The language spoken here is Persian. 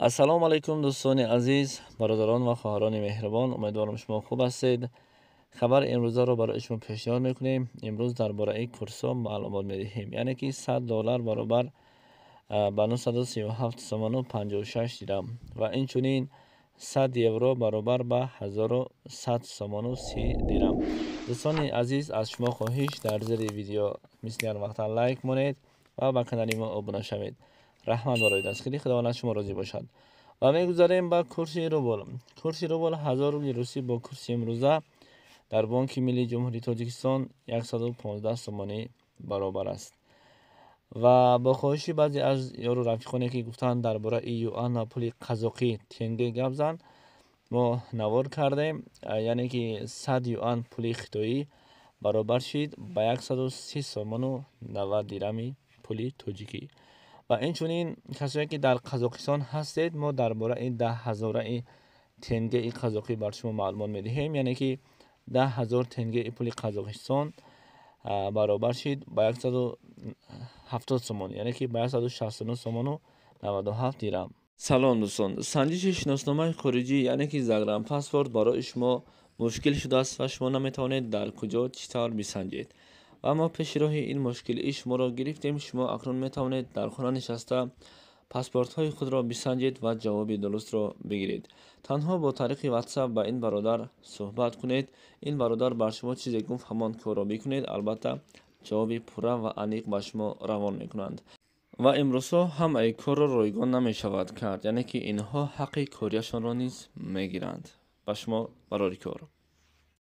السلام علیکم دوستان عزیز، برادران و خواهران مهربان. امیدوارم شما خوب هستید. خبر امروزه رو برای شما پیشنهاد میکنیم. امروز درباره کورسا معلومات میدهیم. یعنی که $100 برابر به 937 سوم و 56 درم و اینچنین 100 یورو برابر به 1100 سوم و 30 درم. دوستان عزیز، از شما خواهش در زیر ویدیو مثل هر وقت لایک مونید و به کانال ما ابونه شوید. رحمت برای دستگیری خداوند شما راضی باشد. و میگذاریم به کورس روبل. کورس روبل 1000 روبل روسی با کورس امروزه در بانک ملی جمهوری تاجیکستان 115 سومانی برابر است. و با خواهش بعضی از یارو رفیقانی که گفتن درباره یوان و پول قزاقی تنگه گپ زن، ما نوار کردیم. یعنی که 100 یوان پول خطایی برابر شد به 130 سومن و 90 درمی پول تاجیکی. و اینچنین کسایی که در قزاقستان هستید، ما درباره این 10,000 تنگه قزاقی بر شما معلومات میدهیم. یعنی که 10,000 تنگه پول قزاقستان برابر شد با 170 سومن، یعنی که با 169 سومن و 97 درم. سلام دوستان، سنجش شناسنامه خارجی یعنی که زگرم پاسپورت برای شما مشکل شده است و شما نمیتوانید در کجا چطور بسنجید. و اما پیش راه این مشکل شما را گرفتیم. شما اکنون میتوانید در خانه نشسته پاسپورت های خود را بسنجید و جواب درست را بگیرید. تنها با طریق واتساپ با این برادر صحبت کنید. این برادر بر شما چیزی گفت همان کار را بکنید. البته جواب پوره و عمیق به شما روان میکنند. و امروزها هم ای کار را رایگان نمی شود کرد، یعنی که اینها حق کاریشان را نیز میگیرند. به شما برای کار